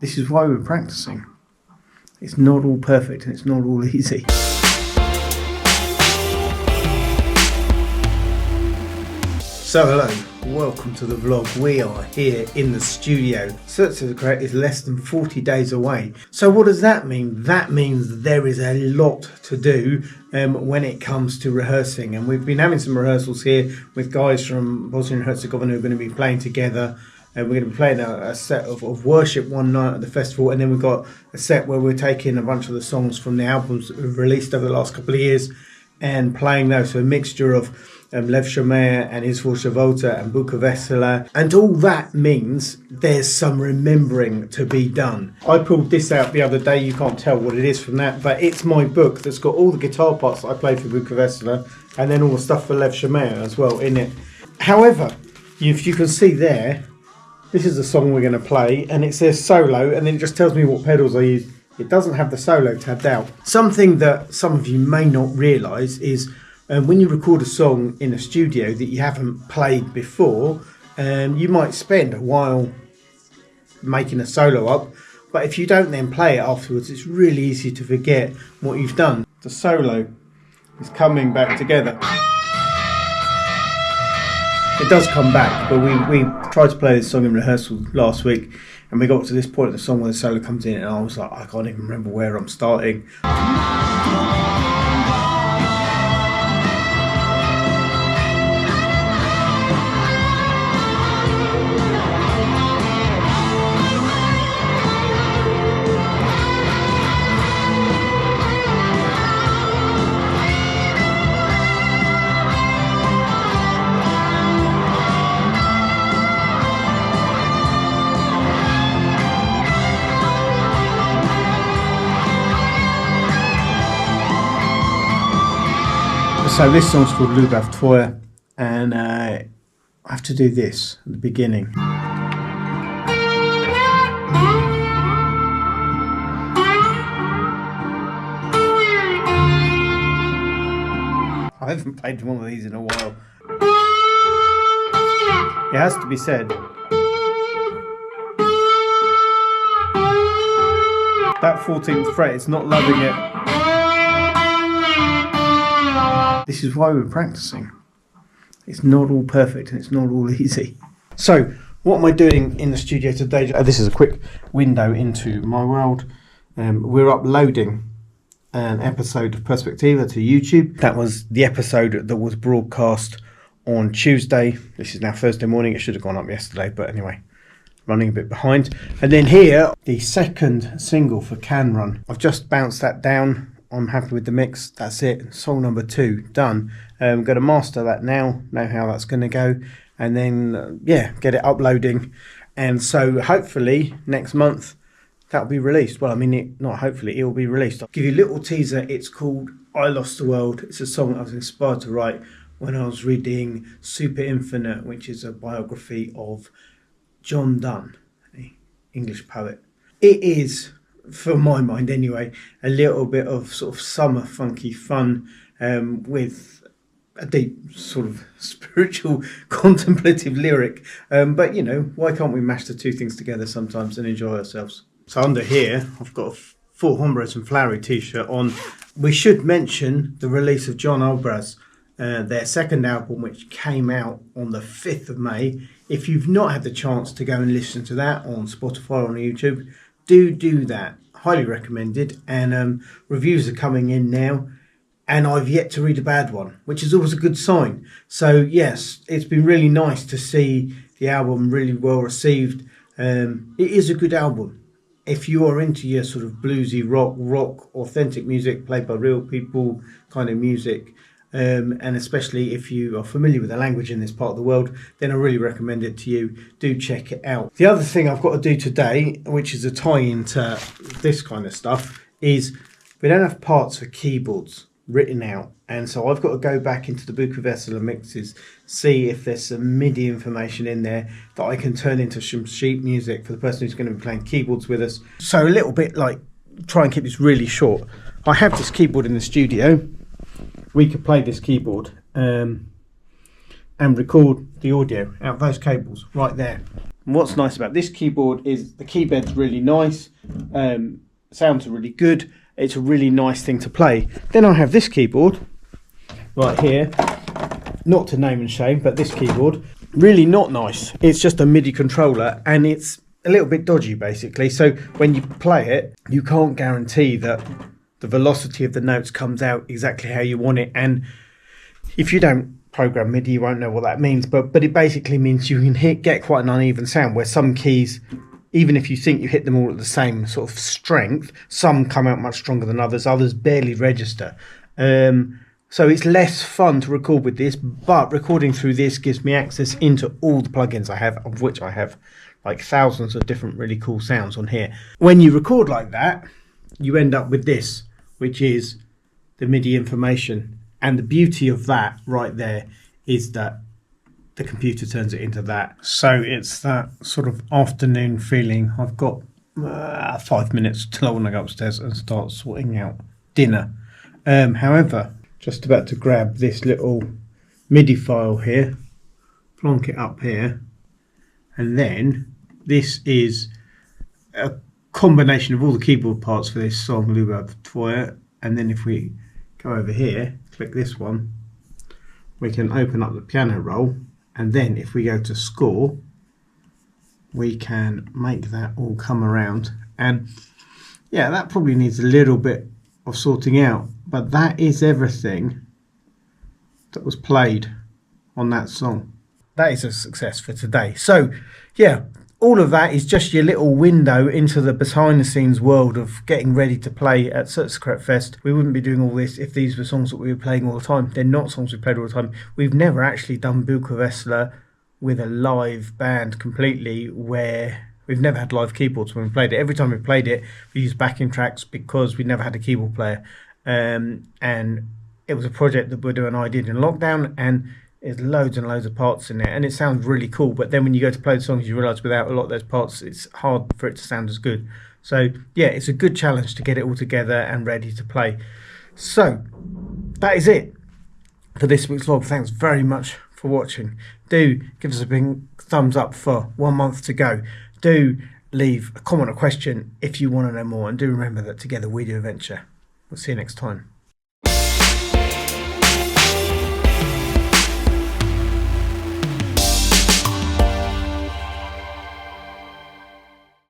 This is why we're practicing. It's not all perfect and it's not all easy. So hello, welcome to the vlog. We are here in the studio. Srcokret is less than 40 days away. So what does that mean? That means there is a lot to do when it comes to rehearsing. And we've been having some rehearsals here with guys from Bosnia and Herzegovina who are going to be playing together. We're going to be playing a set of worship one night at the festival, and then we've got a set where we're taking a bunch of the songs from the albums that we've released over the last couple of years and playing those. So a mixture of Lev Shomer and Izvor Shavota and WeDoAdventure, and all that means there's some remembering to be done. I pulled this out the other day. You can't tell what it is from that, but it's my book that's got all the guitar parts that I played for WeDoAdventure and then all the stuff for Lev Shomer as well in it. However, if you can see there, this is the song we're going to play, and it says solo, and then it just tells me what pedals I use. It doesn't have the solo tabbed out. Something that some of you may not realise is when you record a song in a studio that you haven't played before, you might spend a while making a solo up, but if you don't then play it afterwards, it's really easy to forget what you've done. The solo is coming back together. It does come back, but we tried to play this song in rehearsal last week, and we got to this point of the song where the solo comes in, and I was like, I can't even remember where I'm starting. So this song's called WeDoAdventure, and I have to do this at the beginning. I haven't played one of these in a while. It has to be said. That 14th fret, it's not loving it. This is why we're practicing. It's not all perfect and it's not all easy. So, what am I doing in the studio today? This is a quick window into my world. We're uploading an episode of Perspectiva to YouTube. That was the episode that was broadcast on Tuesday. This is now Thursday morning. It should have gone up yesterday, but anyway, running a bit behind. And then here, the second single for Can Run. I've just bounced that down. I'm happy with the mix. That's it. Song number 2 done. I'm going to master that now. Know how that's going to go, and then get it uploading. And so hopefully next month that'll be released. Well, I mean, not hopefully, it will be released. I'll give you a little teaser. It's called I Lost the World. It's a song I was inspired to write when I was reading Super Infinite, which is a biography of John Donne, an English poet. It is, for my mind anyway, a little bit of sort of summer funky fun with a deep sort of spiritual contemplative lyric, but you know, why can't we mash the two things together sometimes and enjoy ourselves? So under here I've got a Full Hombres and Flowery t-shirt on. We should mention the release of John Obraz, their second album, which came out on the 5th of May. If you've not had the chance to go and listen to that on Spotify or on YouTube, do that. Highly recommended. And reviews are coming in now, and I've yet to read a bad one, which is always a good sign. So yes, it's been really nice to see the album really well received. It is a good album. If you are into your sort of bluesy rock, authentic music played by real people kind of music, and especially if you are familiar with the language in this part of the world, then I really recommend it to you. Do check it out. The other thing I've got to do today, which is a tie-in to this kind of stuff, is we don't have parts for keyboards written out, and so I've got to go back into the WeDoAdventure mixes, see if there's some MIDI information in there that I can turn into some sheet music for the person who's going to be playing keyboards with us. So a little bit like, try and keep this really short. I have this keyboard in the studio. We could play this keyboard and record the audio out of those cables right there. And what's nice about this keyboard is the keybed's really nice, sounds are really good, it's a really nice thing to play. Then I have this keyboard right here, not to name and shame, but this keyboard, really not nice. It's just a MIDI controller and it's a little bit dodgy basically, so when you play it you can't guarantee that the velocity of the notes comes out exactly how you want it, and if you don't program MIDI you won't know what that means, but it basically means you can get quite an uneven sound where some keys, even if you think you hit them all at the same sort of strength, some come out much stronger than others barely register. So it's less fun to record with this, but recording through this gives me access into all the plugins I have, of which I have like thousands of different really cool sounds on here. When you record like that, you end up with this, which is the MIDI information. And the beauty of that right there is that the computer turns it into that. So it's that sort of afternoon feeling. I've got 5 minutes till I want to go upstairs and start sorting out dinner. However, just about to grab this little MIDI file here, plonk it up here, and then this is a combination of all the keyboard parts for this song, WeDoAdventure. And then if we go over here, click this one, we can open up the piano roll, and then if we go to score, we can make that all come around. And yeah, that probably needs a little bit of sorting out, but that is everything that was played on that song. That is a success for today. So yeah, all of that is just your little window into the behind the scenes world of getting ready to play at Srcokret Fest. We wouldn't be doing all this if these were songs that we were playing all the time. They're not songs we played all the time. We've never actually done Bukovesla with a live band completely, where we've never had live keyboards when we played it. Every time we played it, we used backing tracks because we never had a keyboard player. And it was a project that Budo and I did in lockdown, and there's loads and loads of parts in there, and it sounds really cool. But then when you go to play the songs, you realise without a lot of those parts, it's hard for it to sound as good. So yeah, it's a good challenge to get it all together and ready to play. So that is it for this week's vlog. Thanks very much for watching. Do give us a big thumbs up for 1 month to go. Do leave a comment or question if you want to know more, and do remember that together we do adventure. We'll see you next time.